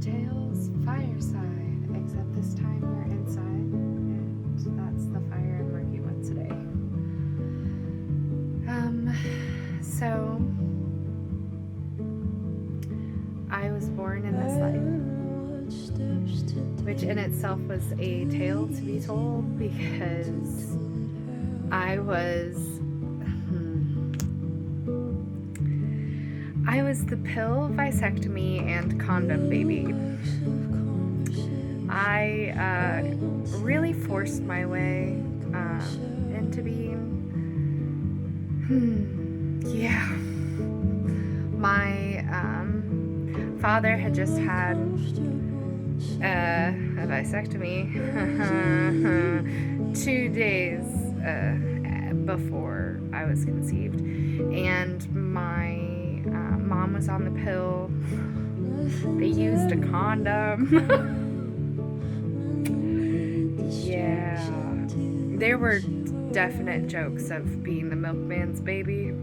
Tales Fireside, except this time we're inside, and that's the fire I'm working with today. So I was born in this life, which in itself was a tale to be told, because I was the pill, vasectomy, and condom baby. I really forced my way into being, my father had just had a vasectomy 2 days before I was conceived, and my mom was on the pill. They used a condom. Yeah, there were definite jokes of being the milkman's baby.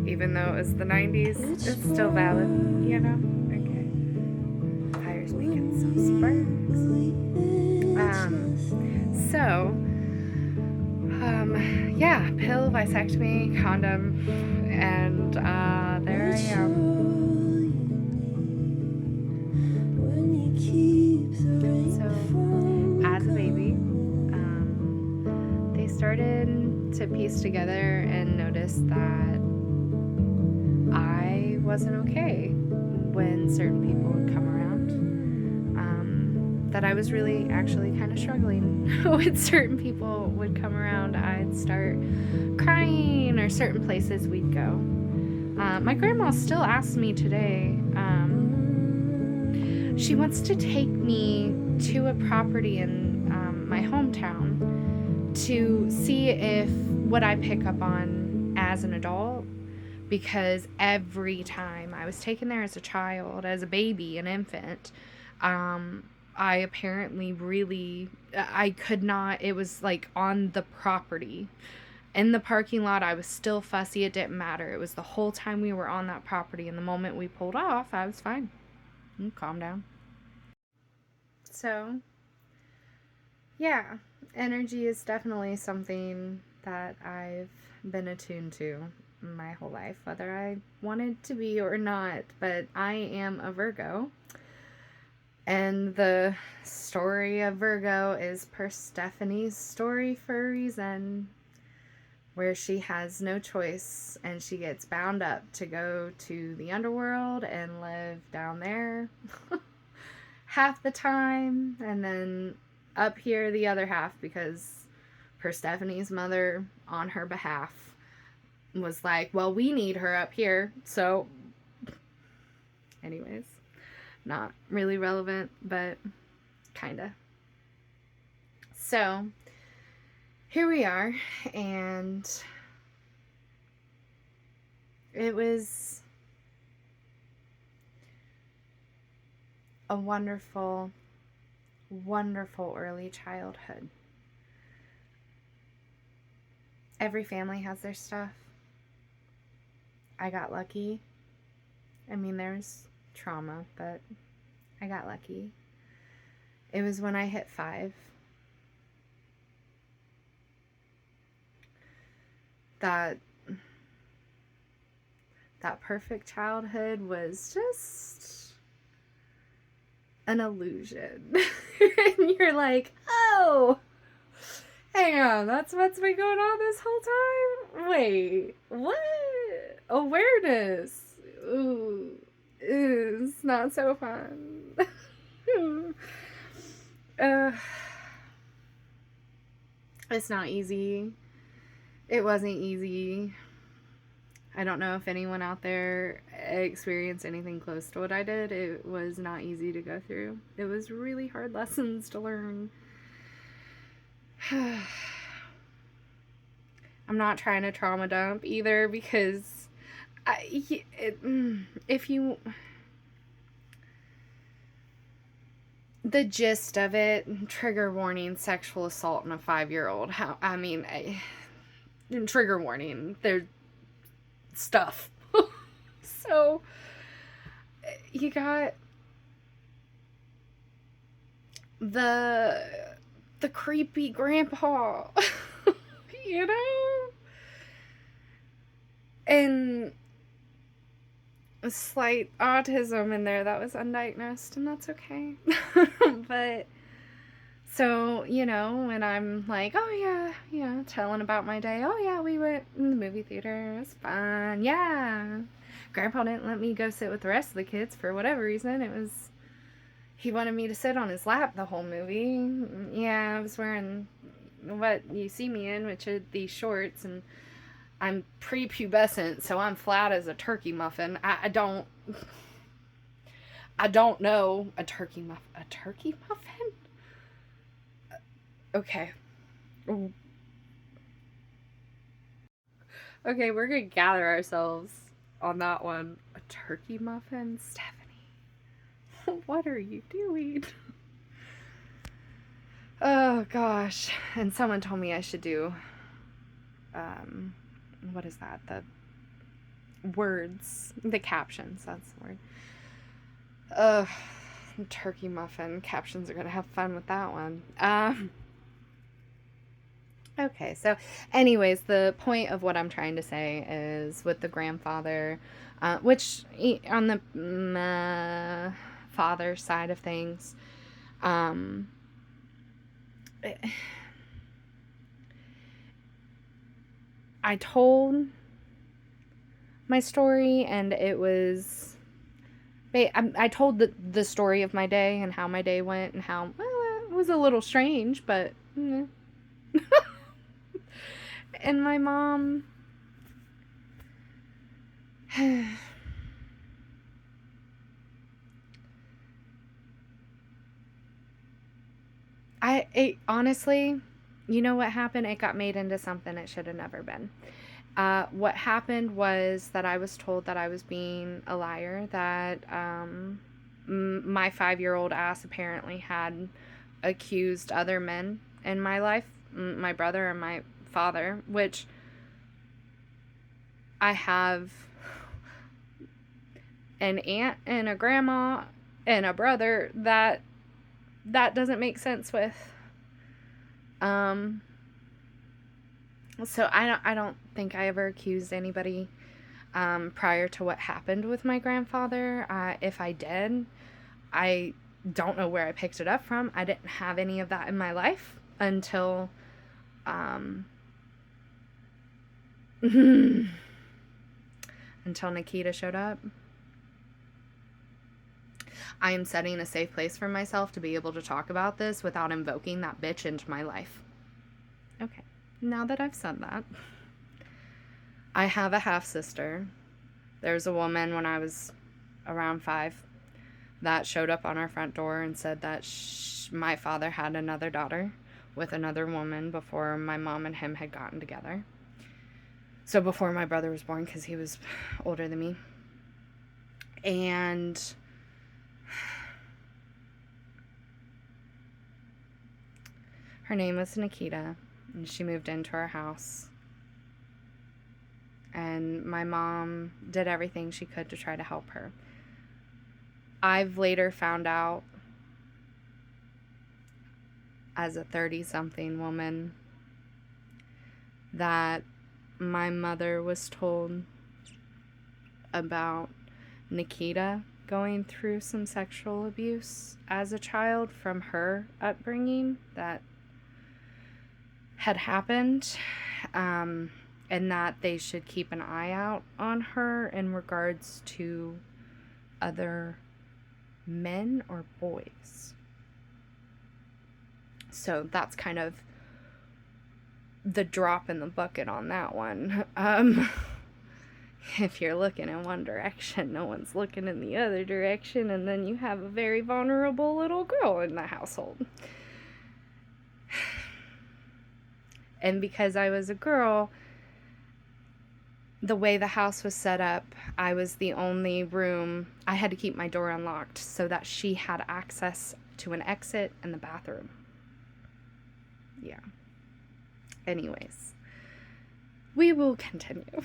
Even though it was the 90s, it's still valid, you know? Okay. Fire's making some sparks. Pill, vasectomy, condom, and there I am. So, as a baby, they started to piece together and notice that I wasn't okay when certain people would come around. That I was really actually kind of struggling when certain people would come around. I'd start crying, or certain places we'd go. My grandma still asks me today. She wants to take me to a property in my hometown to see if what I pick up on as an adult, because every time I was taken there as a child, as a baby, an infant, I apparently I could not, it was like on the property. In the parking lot, I was still fussy. It didn't matter. It was the whole time we were on that property, and the moment we pulled off, I was fine. Calm down. So, yeah, energy is definitely something that I've been attuned to my whole life, whether I wanted to be or not. But I am a Virgo. And the story of Virgo is Persephone's story for a reason, where she has no choice and she gets bound up to go to the underworld and live down there half the time, and then up here the other half, because Persephone's mother, on her behalf, was like, well, we need her up here. So anyways, not really relevant, but kinda. So here we are, and it was a wonderful, wonderful early childhood. Every family has their stuff. I got lucky. I mean, there's trauma, but I got lucky. It was when I hit 5 that perfect childhood was just an illusion. And you're like, oh, hang on, that's what's been going on this whole time? Wait, what? Awareness. Ooh, it's not so fun. It's not easy. It wasn't easy. I don't know if anyone out there experienced anything close to what I did. It was not easy to go through. It was really hard lessons to learn. I'm not trying to trauma dump either, because the gist of it, trigger warning, sexual assault on a 5-year-old. Trigger warning, there's stuff. So you got the creepy grandpa, you know? And slight autism in there that was undiagnosed, and that's okay. But so, when I'm like, oh yeah, telling about my day, oh yeah, we went in the movie theater, it was fun, yeah. Grandpa didn't let me go sit with the rest of the kids for whatever reason. He wanted me to sit on his lap the whole movie. Yeah, I was wearing what you see me in, which are these shorts, and I'm prepubescent, so I'm flat as a turkey muffin. I don't know a turkey muffin. A turkey muffin? Okay. Okay, we're gonna gather ourselves on that one. A turkey muffin? Stephanie, what are you doing? Oh gosh. And someone told me I should do, what is that? The words, the captions, that's the word. Turkey muffin. Captions are gonna have fun with that one. Okay, so anyways, the point of what I'm trying to say is with the grandfather, which on the father side of things, I told my story, and it was, I told the story of my day and how my day went and how, well, it was a little strange, but and my mom, honestly, you know what happened? It got made into something it should have never been. What happened was that I was told that I was being a liar, that my 5-year-old ass apparently had accused other men in my life, my brother and my father, which I have an aunt and a grandma and a brother that doesn't make sense with. So I don't think I ever accused anybody prior to what happened with my grandfather. If I did, I don't know where I picked it up from. I didn't have any of that in my life until until Nikita showed up. I am setting a safe place for myself to be able to talk about this without invoking that bitch into my life. Okay, now that I've said that, I have a half-sister. There's a woman when I was around 5 that showed up on our front door and said that my father had another daughter with another woman before my mom and him had gotten together. So before my brother was born, because he was older than me. And her name was Nikita, and she moved into our house. And my mom did everything she could to try to help her. I've later found out, as a 30-something woman, that my mother was told about Nikita going through some sexual abuse as a child from her upbringing that had happened, and that they should keep an eye out on her in regards to other men or boys. So that's kind of the drop in the bucket on that one. If you're looking in one direction, no one's looking in the other direction, and then you have a very vulnerable little girl in the household. And because I was a girl, the way the house was set up, I was the only room. I had to keep my door unlocked so that she had access to an exit and the bathroom. Yeah. Anyways, we will continue.